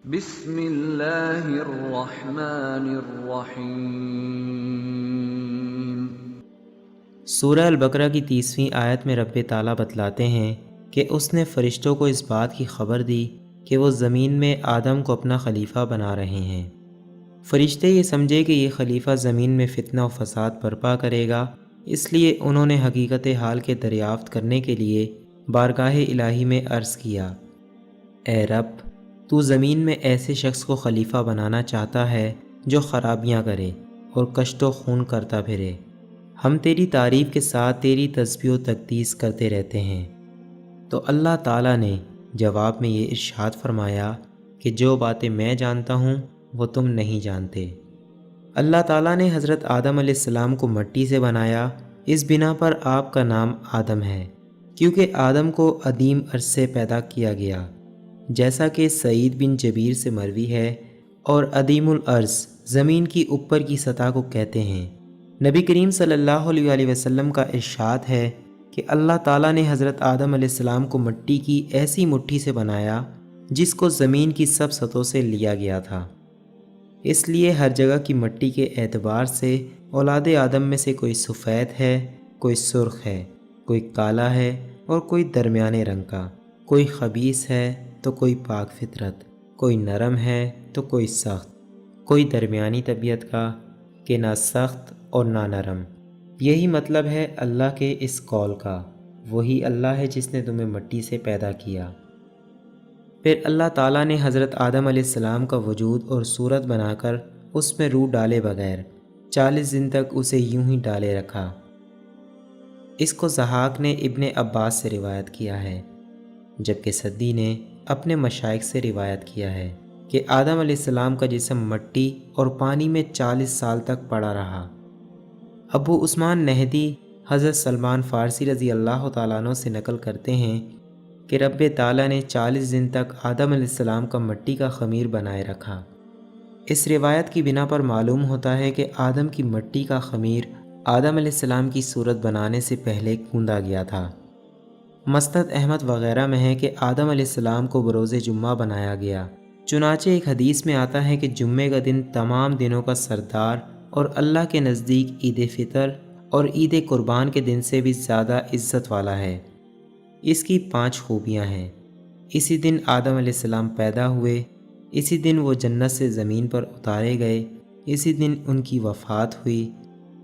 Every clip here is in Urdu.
بسم اللہ الرحمن الرحیم۔ سورہ البقرہ کی 30ویں آیت میں رب تعالیٰ بتلاتے ہیں کہ اس نے فرشتوں کو اس بات کی خبر دی کہ وہ زمین میں آدم کو اپنا خلیفہ بنا رہے ہیں۔ فرشتے یہ سمجھے کہ یہ خلیفہ زمین میں فتنہ و فساد برپا کرے گا، اس لیے انہوں نے حقیقت حال کے دریافت کرنے کے لیے بارگاہ الہی میں عرض کیا، اے رب، تو زمین میں ایسے شخص کو خلیفہ بنانا چاہتا ہے جو خرابیاں کرے اور کشت و خون کرتا پھرے۔ ہم تیری تعریف کے ساتھ تیری تسبیح و تقدیس کرتے رہتے ہیں۔ تو اللہ تعالیٰ نے جواب میں یہ ارشاد فرمایا کہ جو باتیں میں جانتا ہوں وہ تم نہیں جانتے۔ اللہ تعالیٰ نے حضرت آدم علیہ السلام کو مٹی سے بنایا، اس بنا پر آپ کا نام آدم ہے، کیونکہ آدم کو عدیم ارض سے پیدا کیا گیا، جیسا کہ سعید بن جبیر سے مروی ہے، اور عدیم الارض زمین کی اوپر کی سطح کو کہتے ہیں۔ نبی کریم صلی اللہ علیہ وسلم کا ارشاد ہے کہ اللہ تعالیٰ نے حضرت آدم علیہ السلام کو مٹی کی ایسی مٹھی سے بنایا جس کو زمین کی سب سطحوں سے لیا گیا تھا، اس لیے ہر جگہ کی مٹی کے اعتبار سے اولاد آدم میں سے کوئی سفید ہے، کوئی سرخ ہے، کوئی کالا ہے اور کوئی درمیانے رنگ کا، کوئی خبیث ہے تو کوئی پاک فطرت، کوئی نرم ہے تو کوئی سخت، کوئی درمیانی طبیعت کا کہ نہ سخت اور نہ نرم۔ یہی مطلب ہے اللہ کے اس قول کا، وہی اللہ ہے جس نے تمہیں مٹی سے پیدا کیا۔ پھر اللہ تعالیٰ نے حضرت آدم علیہ السلام کا وجود اور صورت بنا کر اس میں روح ڈالے بغیر 40 دن تک اسے یوں ہی ڈالے رکھا۔ اس کو ضحاک نے ابن عباس سے روایت کیا ہے، جبکہ سدی نے اپنے مشائخ سے روایت کیا ہے کہ آدم علیہ السلام کا جسم مٹی اور پانی میں 40 سال تک پڑا رہا۔ ابو عثمان نہدی حضرت سلمان فارسی رضی اللہ تعالیٰ عنہ سے نقل کرتے ہیں کہ رب تعالیٰ نے 40 دن تک آدم علیہ السلام کا مٹی کا خمیر بنائے رکھا۔ اس روایت کی بنا پر معلوم ہوتا ہے کہ آدم کی مٹی کا خمیر آدم علیہ السلام کی صورت بنانے سے پہلے گوندا گیا تھا۔ مسند احمد وغیرہ میں ہے کہ آدم علیہ السلام کو بروز جمعہ بنایا گیا، چنانچہ ایک حدیث میں آتا ہے کہ جمعے کا دن تمام دنوں کا سردار اور اللہ کے نزدیک عید فطر اور عید قربان کے دن سے بھی زیادہ عزت والا ہے۔ اس کی 5 خوبیاں ہیں۔ اسی دن آدم علیہ السلام پیدا ہوئے، اسی دن وہ جنت سے زمین پر اتارے گئے، اسی دن ان کی وفات ہوئی۔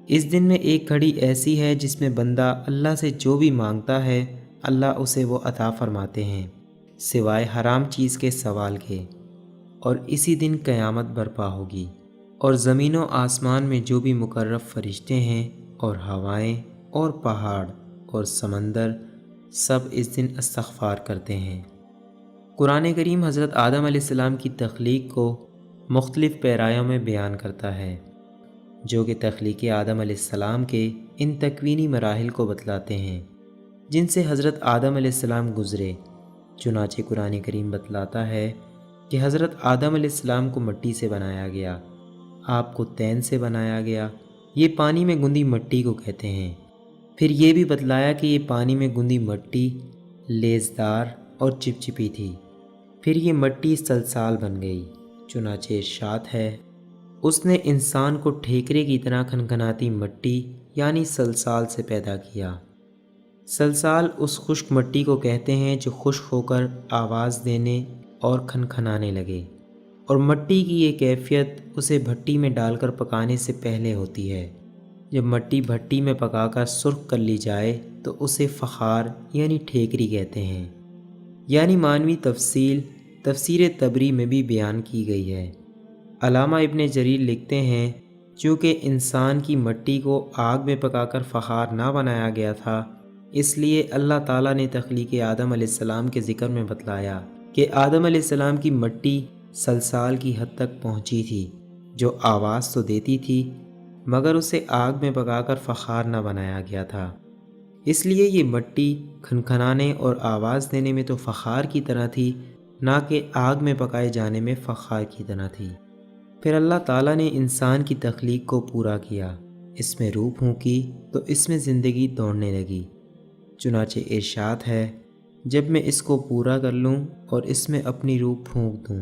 اس دن میں ایک گھڑی ایسی ہے جس میں بندہ اللہ سے جو بھی مانگتا ہے اللہ اسے وہ عطا فرماتے ہیں، سوائے حرام چیز کے سوال کے، اور اسی دن قیامت برپا ہوگی، اور زمین و آسمان میں جو بھی مقرب فرشتے ہیں اور ہوائیں اور پہاڑ اور سمندر سب اس دن استغفار کرتے ہیں۔ قرآن کریم حضرت آدم علیہ السلام کی تخلیق کو مختلف پیرایوں میں بیان کرتا ہے، جو کہ تخلیق آدم علیہ السلام کے ان تکوینی مراحل کو بتلاتے ہیں جن سے حضرت آدم علیہ السلام گزرے۔ چنانچہ قرآن کریم بتلاتا ہے کہ حضرت آدم علیہ السلام کو مٹی سے بنایا گیا، آپ کو طین سے بنایا گیا، یہ پانی میں گندی مٹی کو کہتے ہیں۔ پھر یہ بھی بتلایا کہ یہ پانی میں گندی مٹی لیزدار اور چپچپی تھی، پھر یہ مٹی سلسال بن گئی۔ چنانچہ ارشاد ہے، اس نے انسان کو ٹھیکرے کی طرح کھنکھناتی مٹی یعنی سلسال سے پیدا کیا۔ سلسال اس خشک مٹی کو کہتے ہیں جو خشک ہو کر آواز دینے اور کھنکھنانے لگے، اور مٹی کی یہ کیفیت اسے بھٹی میں ڈال کر پکانے سے پہلے ہوتی ہے۔ جب مٹی بھٹی میں پکا کر سرخ کر لی جائے تو اسے فخار یعنی ٹھیکری کہتے ہیں۔ یعنی معنوی تفسیر تبری میں بھی بیان کی گئی ہے۔ علامہ ابن جریر لکھتے ہیں، چونکہ انسان کی مٹی کو آگ میں پکا کر فخار نہ بنایا گیا تھا، اس لیے اللہ تعالیٰ نے تخلیق آدم علیہ السلام کے ذکر میں بتلایا کہ آدم علیہ السلام کی مٹی سلسال کی حد تک پہنچی تھی، جو آواز تو دیتی تھی مگر اسے آگ میں پکا کر فخار نہ بنایا گیا تھا۔ اس لیے یہ مٹی کھنکھنانے اور آواز دینے میں تو فخار کی طرح تھی، نہ کہ آگ میں پکائے جانے میں فخار کی طرح تھی۔ پھر اللہ تعالیٰ نے انسان کی تخلیق کو پورا کیا، اس میں روح پھونکی تو اس میں زندگی دوڑنے لگی۔ چنانچہ ارشاد ہے، جب میں اس کو پورا کر لوں اور اس میں اپنی روح پھونک دوں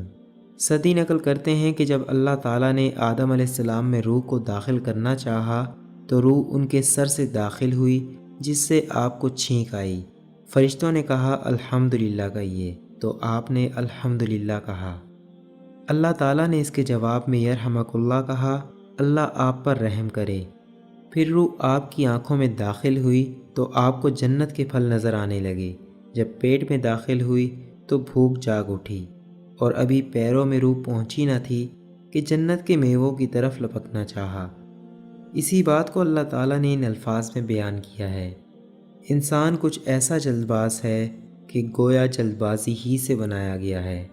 سدی نقل کرتے ہیں کہ جب اللہ تعالیٰ نے آدم علیہ السلام میں روح کو داخل کرنا چاہا تو روح ان کے سر سے داخل ہوئی، جس سے آپ کو چھینک آئی۔ فرشتوں نے کہا الحمدللہ کہیے، تو آپ نے الحمدللہ کہا۔ اللہ تعالیٰ نے اس کے جواب میں یرحمک اللہ کہا، اللہ آپ پر رحم کرے۔ پھر روح آپ کی آنکھوں میں داخل ہوئی تو آپ کو جنت کے پھل نظر آنے لگے۔ جب پیٹ میں داخل ہوئی تو بھوک جاگ اٹھی، اور ابھی پیروں میں روح پہنچی نہ تھی کہ جنت کے میووں کی طرف لپکنا چاہا۔ اسی بات کو اللہ تعالیٰ نے ان الفاظ میں بیان کیا ہے: انسان کچھ ایسا جلد باز ہے کہ گویا جلد بازی ہی سے بنایا گیا ہے۔